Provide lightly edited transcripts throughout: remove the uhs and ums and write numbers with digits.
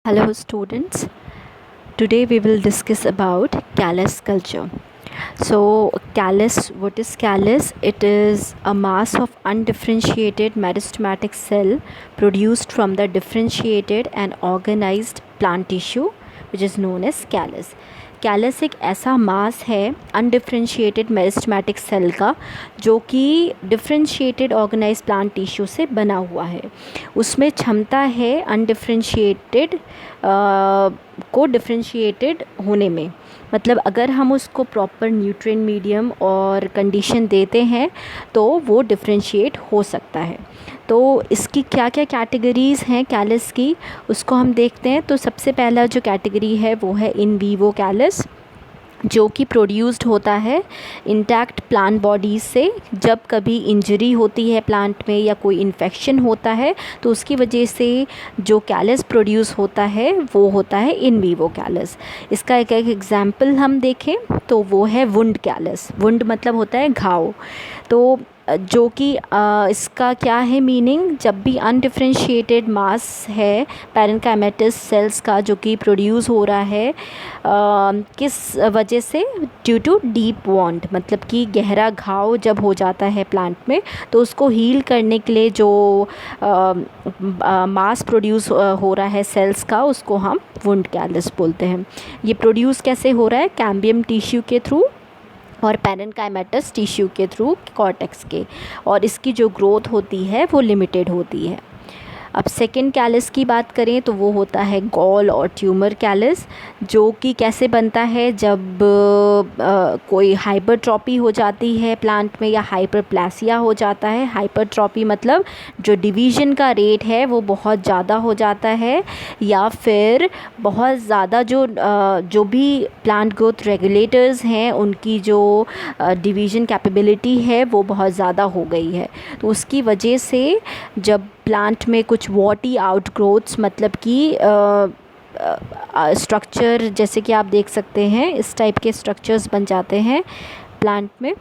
Hello students, today we will discuss about callus culture. So callus, what is callus? It is a mass of undifferentiated meristematic cell produced from the differentiated and organized plant tissue which is known as callus. Callus एक ऐसा मास है undifferentiated meristematic cell का जो कि differentiated organise plant tissue से बना हुआ है। उसमें क्षमता है अनडिफ्रेंशिएटेड को डिफ्रेंशिएटेड होने में, मतलब अगर हम उसको प्रॉपर न्यूट्रिएंट मीडियम और कंडीशन देते हैं तो वो डिफ्रेंशिएट हो सकता है। तो इसकी क्या क्या कैटेगरीज़ हैं कैलस की, उसको हम देखते हैं। तो सबसे पहला जो कैटेगरी है वो है इन वीवो कैलस, जो कि प्रोड्यूस्ड होता है इंटैक्ट प्लांट बॉडीज़ से। जब कभी इंजरी होती है प्लांट में या कोई इन्फेक्शन होता है तो उसकी वजह से जो कैलस प्रोड्यूस होता है वो होता है इन वीवो कैलस। इसका एक एग्जांपल हम देखें तो वो है वुंड कैलस। वुंड मतलब होता है घाव। तो जो कि इसका क्या है मीनिंग, जब भी अनडिफ्रेंशिएटेड मास है पैरेन्काइमेटस सेल्स का जो कि प्रोड्यूस हो रहा है किस वजह से, ड्यू टू डीप वॉन्ड, मतलब कि गहरा घाव जब हो जाता है प्लांट में तो उसको हील करने के लिए जो मास प्रोड्यूस हो रहा है सेल्स का उसको हम वुंड कैलस बोलते हैं। ये प्रोड्यूस कैसे हो रहा है, कैम्बियम टिश्यू के थ्रू और पैरेन्काइमेटस टिश्यू के थ्रू कॉर्टेक्स के, और इसकी जो ग्रोथ होती है वो लिमिटेड होती है। अब सेकेंड कैलस की बात करें तो वो होता है गॉल और ट्यूमर कैलस, जो कि कैसे बनता है जब कोई हाइपरट्रॉपी हो जाती है प्लांट में या हाइपरप्लेसिया हो जाता है। हाइपरट्रॉपी मतलब जो डिवीज़न का रेट है वो बहुत ज़्यादा हो जाता है, या फिर बहुत ज़्यादा जो भी प्लांट ग्रोथ रेगुलेटर्स हैं उनकी जो डिवीज़न कैपेबिलिटी है वो बहुत ज़्यादा हो गई है। तो उसकी वजह से जब प्लांट में कुछ वॉटी आउटग्रोथ्स, मतलब कि स्ट्रक्चर जैसे कि आप देख सकते हैं इस टाइप के स्ट्रक्चर्स बन जाते हैं प्लांट में।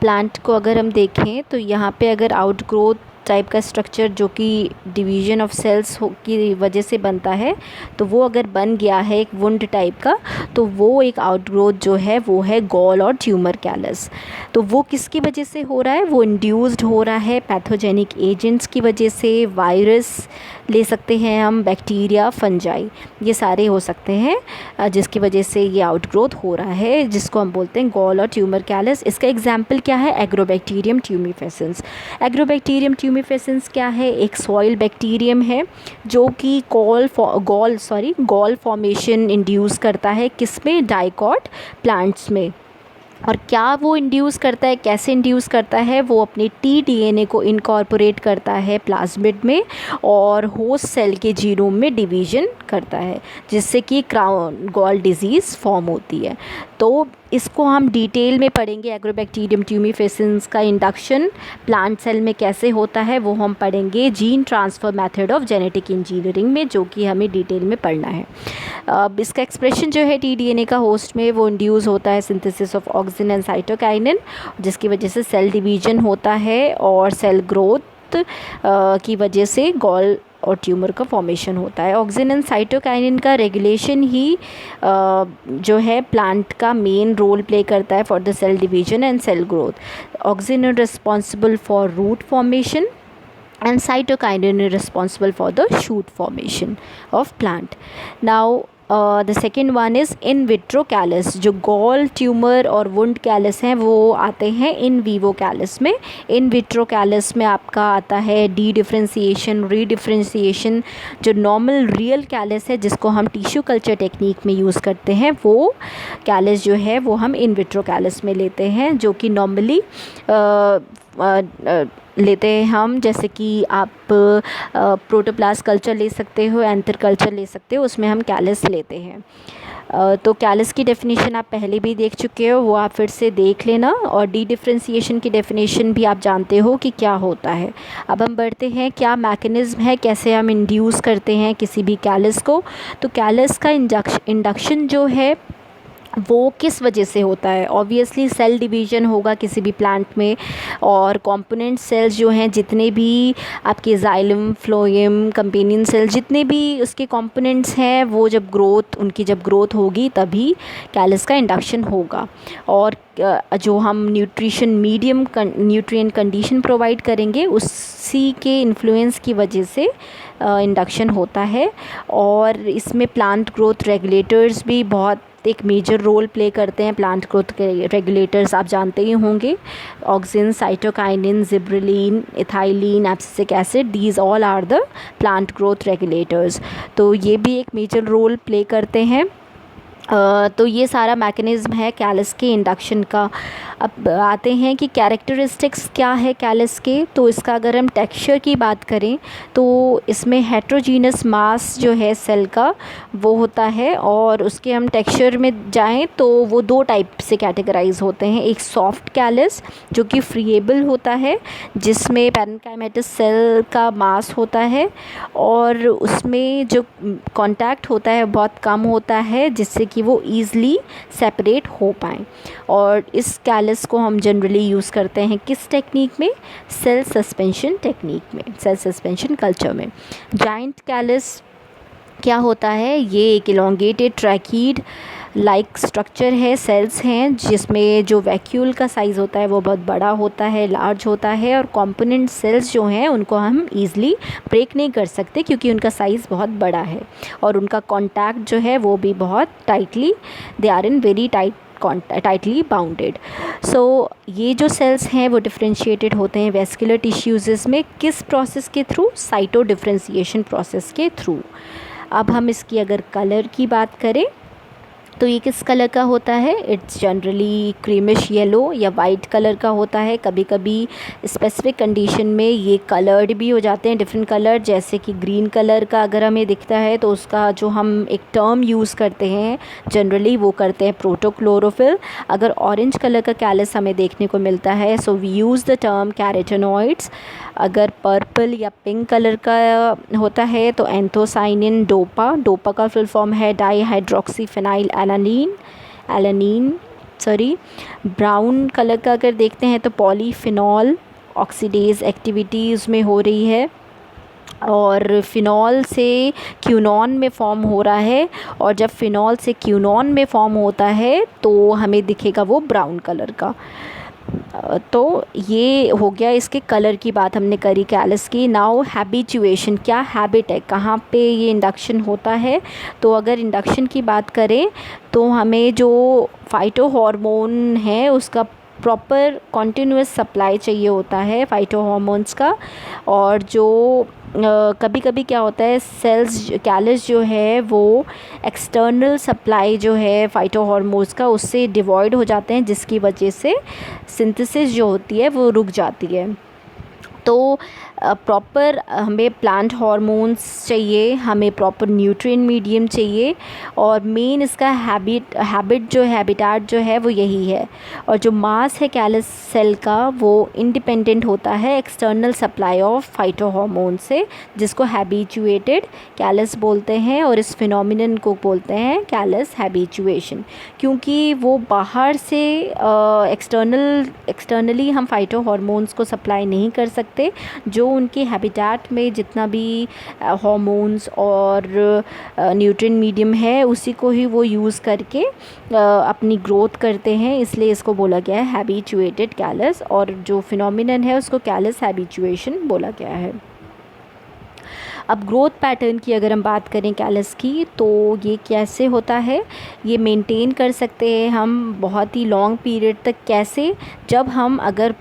प्लांट को अगर हम देखें तो यहाँ पे अगर आउटग्रोथ टाइप का स्ट्रक्चर जो कि डिवीज़न ऑफ सेल्स की वजह से बनता है तो वो अगर बन गया है एक वुंड टाइप का, तो वो एक आउटग्रोथ जो है वो है गॉल और ट्यूमर कैलस। तो वो किसकी वजह से हो रहा है, वो इंड्यूस्ड हो रहा है पैथोजेनिक एजेंट्स की वजह से। वायरस ले सकते हैं हम, बैक्टीरिया, फंजाई, ये सारे हो सकते हैं जिसकी वजह से ये आउटग्रोथ हो रहा है, जिसको हम बोलते हैं गॉल और ट्यूमर कैलस। इसका एग्जाम्पल क्या है, एग्रोबैक्टीरियम ट्यूमिफेसेंस। एग्रोबैक्टीरियम ट्यूमिफेसेंस क्या है, एक सॉइल बैक्टीरियम है जो कि गॉल फॉर्मेशन इंड्यूस करता है किसमें, डाइकॉट प्लांट्स में। और क्या वो इंड्यूस करता है, कैसे इंड्यूस करता है, वो अपने टीडीएनए को इनकॉर्पोरेट करता है प्लाज्मिड में और होस्ट सेल के जीनोम में डिवीज़न करता है, जिससे कि क्राउन गॉल डिजीज़ फॉर्म होती है। तो इसको हम डिटेल में पढ़ेंगे, एग्रोबैक्टीरियम ट्यूमिफेसेंस का इंडक्शन प्लांट सेल में कैसे होता है वो हम पढ़ेंगे gene transfer method of genetic engineering में, जो कि हमें डिटेल में पढ़ना है। अब इसका एक्सप्रेशन जो है टीडीएनए का होस्ट में वो इंड्यूस होता है synthesis of auxin and cytokinin, जिसकी वजह से सेल डिवीजन होता है और सेल ग्रोथ की वजह से गॉल और ट्यूमर का फॉर्मेशन होता है। ऑक्सिन एंड साइटोकाइनिन का रेगुलेशन ही जो है प्लांट का मेन रोल प्ले करता है for the cell division and cell growth. Auxin is responsible for root formation and cytokinin is responsible for the shoot formation of plant. Now the second one is in vitro callus। जो gall, tumour और wound callus हैं वो आते हैं in vivo callus में। In vitro callus में आपका आता है डी डिफ्रेंसिएशन, रीडिफ्रेंसिएशन। जो नॉर्मल रियल कैलस है जिसको हम टिश्यू कल्चर टेक्निक में यूज़ करते हैं वो कैलस जो है वो हम इन विट्रो कैलस में लेते हैं, जो कि नॉर्मली लेते हैं हम, जैसे कि आप प्रोटोप्लास्ट कल्चर ले सकते हो, एंथर कल्चर ले सकते हो, उसमें हम कैलस लेते हैं। तो कैलस की डेफिनेशन आप पहले भी देख चुके हो, वो आप फिर से देख लेना। और डी डिफ्रेंसिएशन की डेफिनेशन भी आप जानते हो कि क्या होता है। अब हम बढ़ते हैं क्या मैकेनिज़्म है, कैसे हम इंड्यूस करते हैं किसी भी कैलस को। तो कैलस का इंडक्शन जो है वो किस वजह से होता है। ऑब्वियसली सेल डिवीज़न होगा किसी भी प्लांट में, और कंपोनेंट सेल्स जो हैं, जितने भी आपके जाइलम, फ्लोएम, कंपेनियन सेल्स, जितने भी उसके कंपोनेंट्स हैं, वो जब ग्रोथ होगी तभी कैलस का इंडक्शन होगा। और जो हम न्यूट्रिएंट कंडीशन प्रोवाइड करेंगे, उसी के इन्फ्लुएंस की वजह से इंडक्शन होता है। और इसमें प्लांट ग्रोथ रेगुलेटर्स भी बहुत एक मेजर रोल प्ले करते हैं। प्लांट ग्रोथ के रेगुलेटर्स आप जानते ही होंगे, auxin, cytokinin, gibberellin, ethylene, abscisic acid, these all are the plant growth regulators. तो ये भी एक मेजर रोल प्ले करते हैं। तो ये सारा मैकेनिज़्म है कैलस के इंडक्शन का। अब आते हैं कि कैरेक्टरिस्टिक्स क्या है कैलस के। तो इसका अगर हम टेक्सचर की बात करें तो इसमें हेट्रोजीनस मास जो है सेल का वो होता है, और उसके हम टेक्सचर में जाएं तो वो दो टाइप से कैटेगराइज होते हैं। एक सॉफ्ट कैलस जो कि फ्रीएबल होता है, जिसमें पैरेन्काइमेटस सेल का मास होता है और उसमें जो कांटेक्ट होता है बहुत कम होता है, जिससे कि वो ईज़िली सेपरेट हो पाएँ। और इस कैलस को हम जनरली यूज़ करते हैं किस टेक्निक में? सेल सस्पेंशन टेक्निक में, सेल सस्पेंशन कल्चर में। जाइंट कैलस क्या होता है? ये एक इलोंगेटेड ट्रैकीड लाइक स्ट्रक्चर है, सेल्स हैं जिसमें जो वैक्यूल का साइज़ होता है वो बहुत बड़ा होता है, लार्ज होता है, और कंपोनेंट सेल्स जो हैं उनको हम ईज़िली ब्रेक नहीं कर सकते क्योंकि उनका साइज़ बहुत बड़ा है, और उनका कॉन्टैक्ट जो है वो भी बहुत tightly, they are in very tightly bounded. So ये जो सेल्स हैं वो डिफ्रेंशिएटेड होते हैं वेस्कुलर टिश्यूज़ में किस प्रोसेस के थ्रू? साइटो डिफ्रेंशिएशन प्रोसेस के थ्रू। अब हम इसकी अगर कलर की बात करें तो ये किस कलर का होता है? इट्स जनरली क्रीमिश येलो या वाइट कलर का होता है। कभी कभी स्पेसिफिक कंडीशन में ये कलर्ड भी हो जाते हैं, डिफरेंट कलर, जैसे कि ग्रीन कलर का अगर हमें दिखता है तो उसका जो हम एक टर्म यूज़ करते हैं जनरली वो करते हैं प्रोटोक्लोरोफिल। अगर ऑरेंज कलर का कैलस हमें देखने को मिलता है so we use the term carotenoids. अगर पर्पल या पिंक कलर का होता है तो एंथोसाइनिन, डोपा का फुल फॉर्म है dihydroxyphenylalanine. Brown colour का अगर देखते हैं तो पॉलीफिनॉल, ऑक्सीडेज एक्टिविटी उसमें हो रही है और फिनॉल से क्यूनॉन में फॉर्म हो रहा है, और जब फिनॉल से क्यूनॉन में फॉर्म होता है तो हमें दिखेगा वो ब्राउन कलर का। तो ये हो गया इसके कलर की बात हमने करी कैलस की। नाउ हैबिचुएशन, क्या हैबिट है, कहाँ पे ये इंडक्शन होता है? तो अगर इंडक्शन की बात करें तो हमें जो फाइटो हार्मोन है उसका प्रॉपर कॉन्टिन्यूस सप्लाई चाहिए होता है फाइटो हार्मोन्स का। और जो कभी कभी क्या होता है, सेल्स कैलस जो है वो एक्सटर्नल सप्लाई जो है फाइटो हार्मोन्स का उससे डिवॉइड हो जाते हैं, जिसकी वजह से सिंथेसिस जो होती है वो रुक जाती है। तो प्रॉपर हमें प्लांट हार्मोन्स चाहिए, हमें प्रॉपर न्यूट्रिएंट मीडियम चाहिए, और मेन इसका हैबिटाट जो है वो यही है। और जो मास है कैलस सेल का वो इंडिपेंडेंट होता है external supply of phyto hormone से, जिसको हैबिचुएटेड कैलस बोलते हैं, और इस फिनोमिनन को बोलते हैं कैलस हैबिचुएशन। क्योंकि वो बाहर से एक्सटर्नली हम फाइटो हार्मोन्स को सप्लाई नहीं कर सकते, जो उनके हैबिटेट में जितना भी हार्मोन्स और न्यूट्रिएंट मीडियम है उसी को ही वो यूज़ करके अपनी ग्रोथ करते हैं, इसलिए इसको बोला गया है हैबिचुएटेड कैलस, और जो फिनोमिनन है उसको कैलस हैबिचुएशन बोला गया है। अब ग्रोथ पैटर्न की अगर हम बात करें कैलस की तो ये कैसे होता है, ये मेंटेन कर सकते हैं हम बहुत ही लॉन्ग पीरियड तक। कैसे? जब हम अगर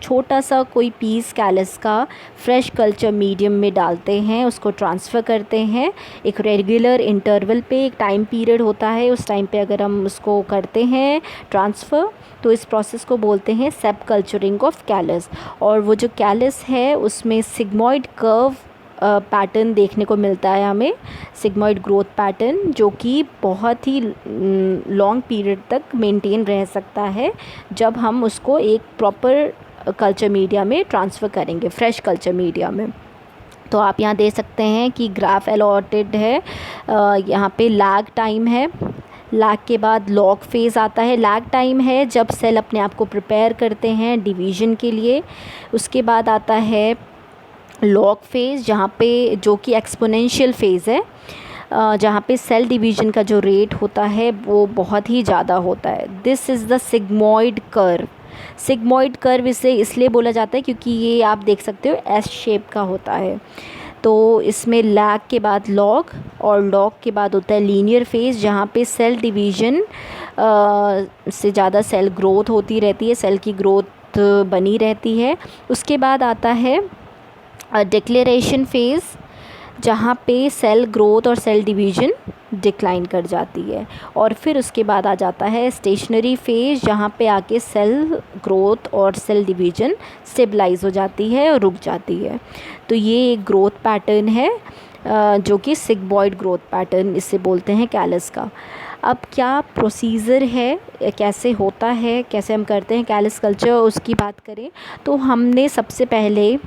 छोटा सा कोई पीस कैलस का फ्रेश कल्चर मीडियम में डालते हैं, उसको ट्रांसफ़र करते हैं एक रेगुलर इंटरवल पे, एक टाइम पीरियड होता है, उस टाइम पे अगर हम उसको करते हैं ट्रांसफ़र तो इस प्रोसेस को बोलते हैं सेप कल्चरिंग ऑफ कैलस। और वो जो कैलस है उसमें सिग्मॉइड कर्व पैटर्न देखने को मिलता है हमें, सिग्मॉइड ग्रोथ पैटर्न, जो कि बहुत ही लॉन्ग पीरियड तक मेंटेन रह सकता है जब हम उसको एक प्रॉपर कल्चर मीडिया में ट्रांसफ़र करेंगे, फ्रेश कल्चर मीडिया में। तो आप यहाँ देख सकते हैं कि ग्राफ अलॉटेड है, यहाँ पे लैग टाइम है, लैग के बाद लॉग फेज़ आता है। लैग टाइम है जब सेल अपने आप को प्रिपेयर करते हैं डिवीज़न के लिए। उसके बाद आता है लॉग फेज़, जहाँ पे जो कि एक्सपोनेंशियल फेज़ है, जहाँ पे सेल डिवीज़न का जो रेट होता है वो बहुत ही ज़्यादा होता है। This is the sigmoid curve. Sigmoid curve इसे इसलिए बोला जाता है क्योंकि ये आप देख सकते हो एस शेप का होता है। तो इसमें लैग के बाद लॉग और लॉग के बाद होता है लीनियर फेज़, जहाँ पे सेल डिवीज़न से ज़्यादा सेल ग्रोथ होती रहती है, सेल की ग्रोथ बनी रहती है। उसके बाद आता है डिक्लेरेशन फेज़, जहाँ पे सेल ग्रोथ और सेल डिवीज़न डिक्लाइन कर जाती है। और फिर उसके बाद आ जाता है स्टेशनरी फेज़, जहाँ पे आके सेल ग्रोथ और सेल डिवीज़न स्टेबलाइज हो जाती है और रुक जाती है। तो ये एक ग्रोथ पैटर्न है जो कि सिग्मॉइड ग्रोथ पैटर्न इसे बोलते हैं कैलस का। अब क्या प्रोसीजर है, कैसे होता है, कैसे हम करते हैं कैलस कल्चर, उसकी बात करें तो हमने सबसे पहले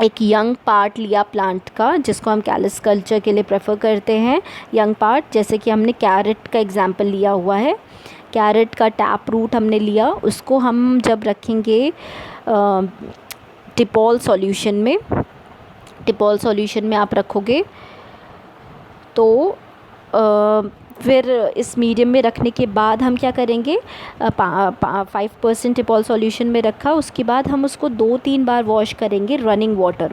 एक यंग पार्ट लिया प्लांट का, जिसको हम कैलस कल्चर के लिए प्रेफर करते हैं। यंग पार्ट जैसे कि हमने कैरेट का एग्जांपल लिया हुआ है। कैरेट का टैप रूट हमने लिया, उसको हम जब रखेंगे टिपॉल सॉल्यूशन में आप रखोगे तो फिर इस मीडियम में रखने के बाद हम क्या करेंगे, 5% टिपॉल सॉल्यूशन में रखा, उसके बाद हम उसको 2-3 बार वॉश करेंगे रनिंग वाटर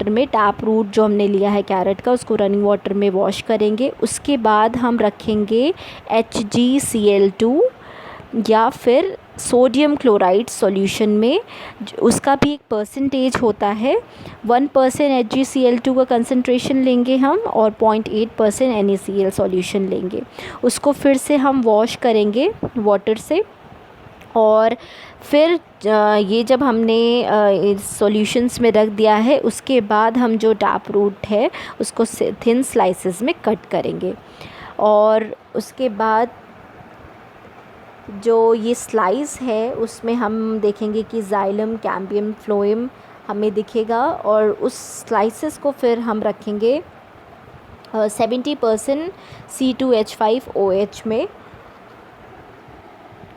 में। टैप रूट जो हमने लिया है कैरेट का, उसको रनिंग वाटर में वॉश करेंगे। उसके बाद हम रखेंगे HgCl2 या फिर सोडियम क्लोराइड सॉल्यूशन में। उसका भी एक परसेंटेज होता है। 1% HgCl2 का कंसंट्रेशन लेंगे हम और 0.8% NaCl सॉल्यूशन लेंगे। उसको फिर से हम वॉश करेंगे वाटर से, और फिर ये जब हमने सॉल्यूशंस में रख दिया है, उसके बाद हम जो टैप रूट है उसको थिन स्लाइसेस में कट करेंगे। और उसके बाद जो ये स्लाइस है उसमें हम देखेंगे कि जाइलम, कैम्बियम, फ्लोएम हमें दिखेगा, और उस स्लाइसेस को फिर हम रखेंगे 70% C2H5OH में,